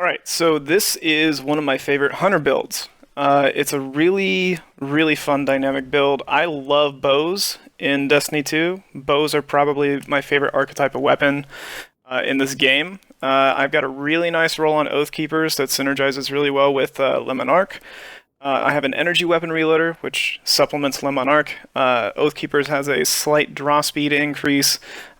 Alright, so this is one of my favorite hunter builds. It's a really, really fun dynamic build. I love bows in Destiny 2. Bows are probably my favorite archetype of weapon in this game. I've got a really nice roll on Oath Keepers that synergizes really well with Lemon Arc. I have an energy weapon reloader, which supplements Lemon Arc. Oath Keepers has a slight draw speed increase,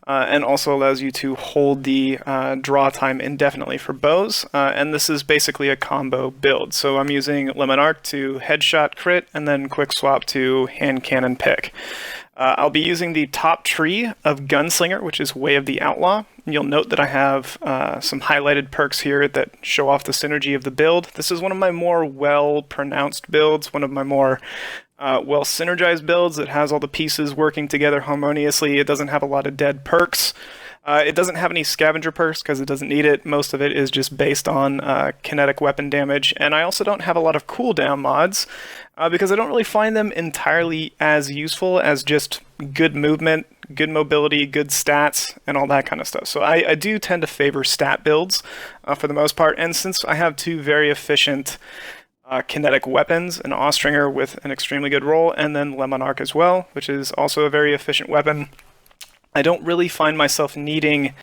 and also allows you to hold the draw time indefinitely for bows. And this is basically a combo build. So I'm using Lemon Arc to headshot crit, and then quick swap to hand cannon pick. I'll be using the top tree of Gunslinger, which is Way of the Outlaw. You'll note that I have some highlighted perks here that show off the synergy of the build. This is one of my more well-pronounced builds, one of my more well-synergized builds. It has all the pieces working together harmoniously. It doesn't have a lot of dead perks. It doesn't have any scavenger perks because it doesn't need it. Most of it is just based on kinetic weapon damage. And I also don't have a lot of cooldown mods because I don't really find them entirely as useful as just good movement, good mobility, good stats, and all that kind of stuff. So I do tend to favor stat builds for the most part. And since I have two very efficient kinetic weapons, an Austringer with an extremely good roll, and then Lemon Arc as well, which is also a very efficient weapon, I don't really find myself needing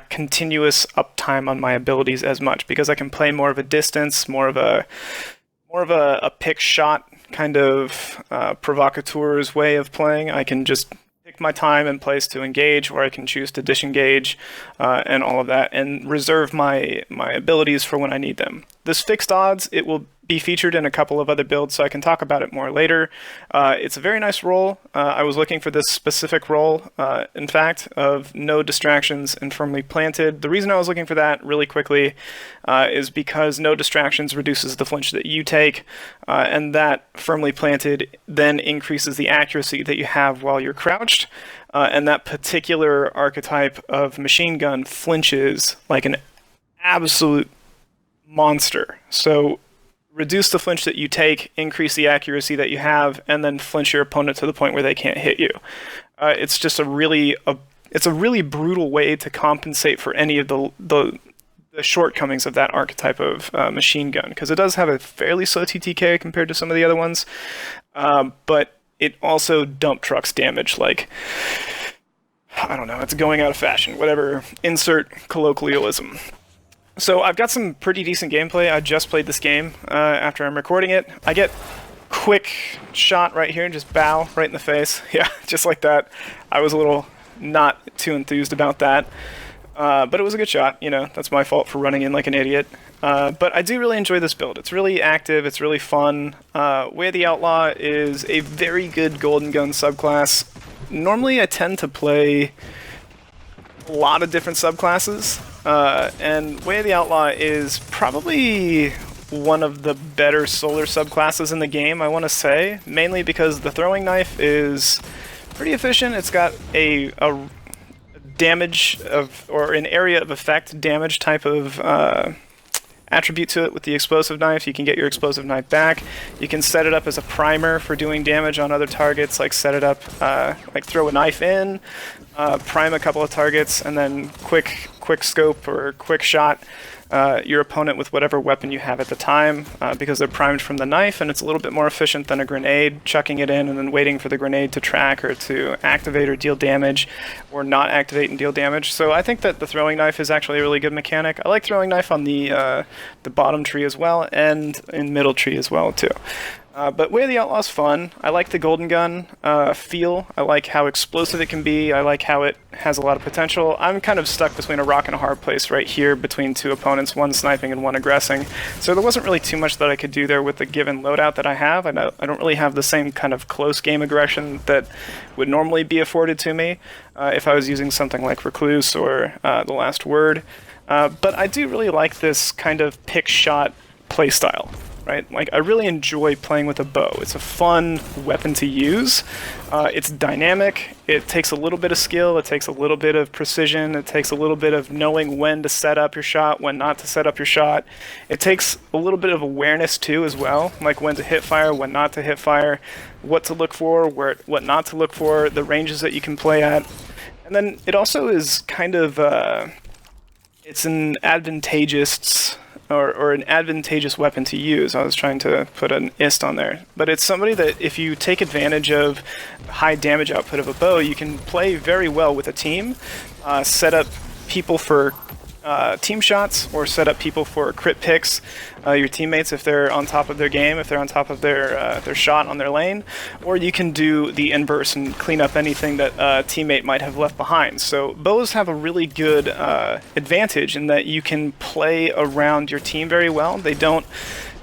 continuous uptime on my abilities as much because I can play more of a distance, more of a pick shot kind of provocateur's way of playing. I can just pick my time and place to engage, or I can choose to disengage and all of that, and reserve my abilities for when I need them. This fixed odds, it will be featured in a couple of other builds, so I can talk about it more later. It's a very nice roll. I was looking for this specific roll, in fact, of no distractions and firmly planted. The reason I was looking for that really quickly is because no distractions reduces the flinch that you take, and that firmly planted then increases the accuracy that you have while you're crouched. And that particular archetype of machine gun flinches like an absolute monster. So reduce the flinch that you take, increase the accuracy that you have, and then flinch your opponent to the point where they can't hit you. It's just a really brutal way to compensate for any of the shortcomings of that archetype of machine gun, because it does have a fairly slow TTK compared to some of the other ones, but it also dump trucks damage like, I don't know, it's going out of fashion, whatever, insert colloquialism. So I've got some pretty decent gameplay. I just played this game after I'm recording it. I get quick shot right here and just bow right in the face. Yeah, just like that. I was a little not too enthused about that. But it was a good shot, you know, that's my fault for running in like an idiot. But I do really enjoy this build. It's really active, it's really fun. Way of the Outlaw is a very good golden gun subclass. Normally I tend to play a lot of different subclasses, and Way of the Outlaw is probably one of the better solar subclasses in the game, I want to say, mainly because the throwing knife is pretty efficient. It's got a damage of, or an area of effect damage type of attribute to it with the explosive knife. You can get your explosive knife back. You can set it up as a primer for doing damage on other targets, like set it up, like throw a knife in, prime a couple of targets, and then quick scope or quick shot your opponent with whatever weapon you have at the time, because they're primed from the knife, and it's a little bit more efficient than a grenade, chucking it in and then waiting for the grenade to track or to activate or deal damage, or not activate and deal damage. So I think that the throwing knife is actually a really good mechanic. I like throwing knife on the bottom tree as well, and in middle tree as well too. But Way of the Outlaw's fun. I like the golden gun feel. I like how explosive it can be. I like how it has a lot of potential. I'm kind of stuck between a rock and a hard place right here between two opponents, one sniping and one aggressing. So there wasn't really too much that I could do there with the given loadout that I have. I don't really have the same kind of close game aggression that would normally be afforded to me if I was using something like Recluse or The Last Word. But I do really like this kind of pick shot playstyle. Right? Like, I really enjoy playing with a bow. It's a fun weapon to use. It's dynamic. It takes a little bit of skill. It takes a little bit of precision. It takes a little bit of knowing when to set up your shot, when not to set up your shot. It takes a little bit of awareness, too, as well. Like, when to hit fire, when not to hit fire, what to look for, what not to look for, the ranges that you can play at. And then it also is kind of... it's an advantageous or an advantageous weapon to use. I was trying to put an ist on there. But it's somebody that if you take advantage of high damage output of a bow, you can play very well with a team, set up people for team shots, or set up people for crit picks, your teammates if they're on top of their game, if they're on top of their shot on their lane, or you can do the inverse and clean up anything that a teammate might have left behind. So bows have a really good advantage in that you can play around your team very well. They don't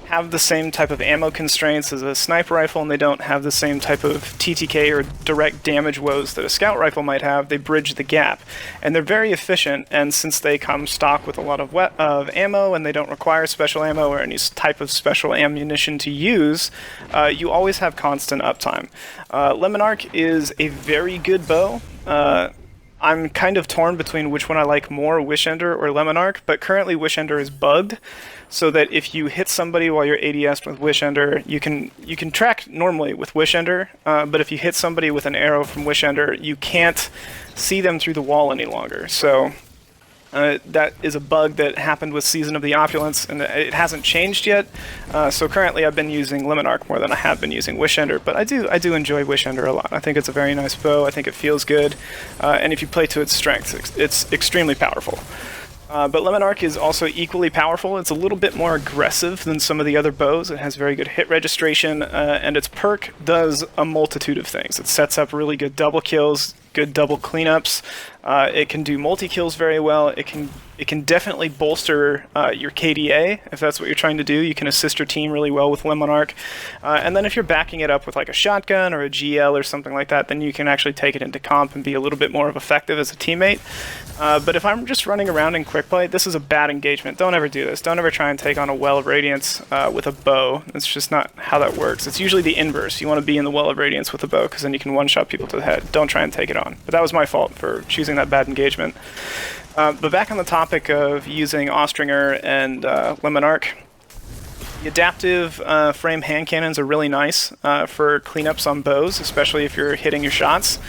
have the same type of ammo constraints as a sniper rifle, and they don't have the same type of TTK or direct damage woes that a scout rifle might have. They bridge the gap, and they're very efficient, and since they come stock with a lot of ammo and they don't require special ammo or any type of special ammunition to use, you always have constant uptime. Lemon Arc is a very good bow. I'm kind of torn between which one I like more, Wish Ender or Lemon Arc, but currently Wish Ender is bugged, so that if you hit somebody while you're ADS with Wish Ender, you can track normally with Wish Ender, but if you hit somebody with an arrow from Wish Ender, you can't see them through the wall any longer. So that is a bug that happened with Season of the Opulence, and it hasn't changed yet. So currently I've been using Lemon Arc more than I have been using Wish Ender, but I do enjoy Wish Ender a lot. I think it's a very nice bow. I think it feels good, and if you play to its strengths, it's extremely powerful. But Lemon Arc is also equally powerful. It's a little bit more aggressive than some of the other bows. It has very good hit registration, and its perk does a multitude of things. It sets up really good double kills, good double cleanups. It can do multi-kills very well. It can definitely bolster your KDA if that's what you're trying to do. You can assist your team really well with Lemon Arc. And then if you're backing it up with like a shotgun or a GL or something like that, then you can actually take it into comp and be a little bit more effective as a teammate. But if I'm just running around in quick play, this is a bad engagement. Don't ever do this. Don't ever try and take on a Well of Radiance with a bow. That's just not how that works. It's usually the inverse. You want to be in the Well of Radiance with a bow because then you can one-shot people to the head. Don't try and take it on. But that was my fault for choosing that bad engagement. But back on the topic of using Austringer and Lemon Arc, the adaptive frame hand cannons are really nice for cleanups on bows, especially if you're hitting your shots,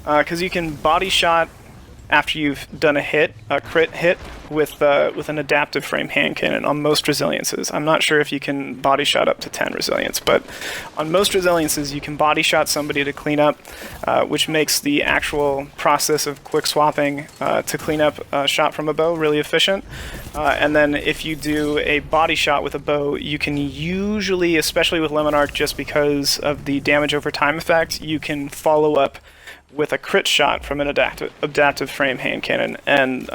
because you can body shot after you've done a crit hit with an adaptive frame hand cannon on most resiliences. I'm not sure if you can body shot up to 10 resilience, but on most resiliences you can body shot somebody to clean up, which makes the actual process of quick swapping to clean up a shot from a bow really efficient. And then if you do a body shot with a bow, you can usually, especially with Lemon Arc, just because of the damage over time effect, you can follow up with a crit shot from an adaptive frame hand cannon and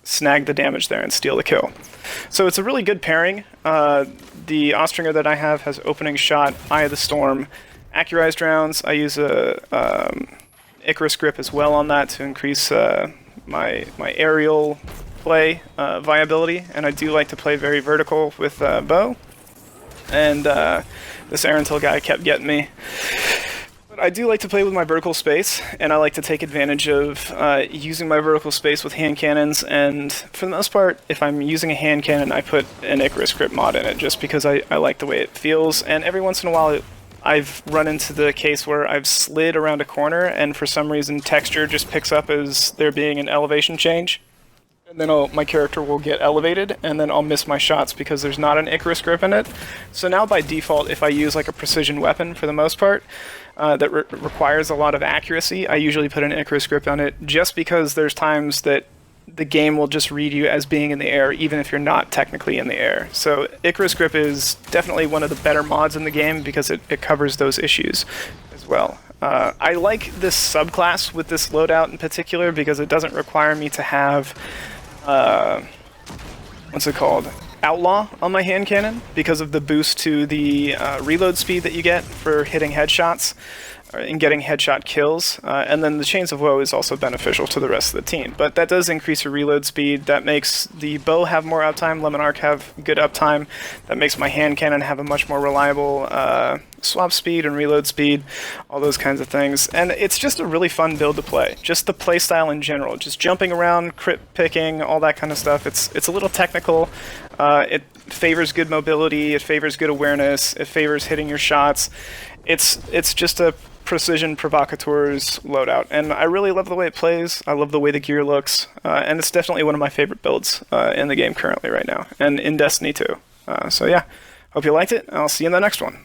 snag the damage there and steal the kill. So it's a really good pairing. The Austringer that I have has opening shot, Eye of the Storm, accurized rounds. I use a Icarus grip as well on that to increase my aerial play viability, and I do like to play very vertical with bow. And this Arantil guy kept getting me. I do like to play with my vertical space, and I like to take advantage of using my vertical space with hand cannons, and for the most part, if I'm using a hand cannon, I put an Icarus grip mod in it, just because I like the way it feels, and every once in a while I've run into the case where I've slid around a corner, and for some reason texture just picks up as there being an elevation change. And then my character will get elevated, and then I'll miss my shots because there's not an Icarus grip in it. So now by default, if I use like a precision weapon for the most part, that requires a lot of accuracy, I usually put an Icarus grip on it, just because there's times that the game will just read you as being in the air, even if you're not technically in the air. So Icarus grip is definitely one of the better mods in the game because it covers those issues as well. I like this subclass with this loadout in particular because it doesn't require me to have what's it called? Outlaw on my hand cannon, because of the boost to the reload speed that you get for hitting headshots and getting headshot kills. And then the Chains of Woe is also beneficial to the rest of the team. But that does increase your reload speed. That makes the bow have more uptime, Lemon Arc have good uptime. That makes my hand cannon have a much more reliable swap speed and reload speed, all those kinds of things. And it's just a really fun build to play. Just the play style in general, just jumping around, crit picking, all that kind of stuff. It's a little technical. It favors good mobility, it favors good awareness, it favors hitting your shots. It's just a Precision Provocateur's loadout, and I really love the way it plays. I love the way the gear looks, and it's definitely one of my favorite builds in the game currently right now, and in Destiny 2. So yeah, hope you liked it. I'll see you in the next one.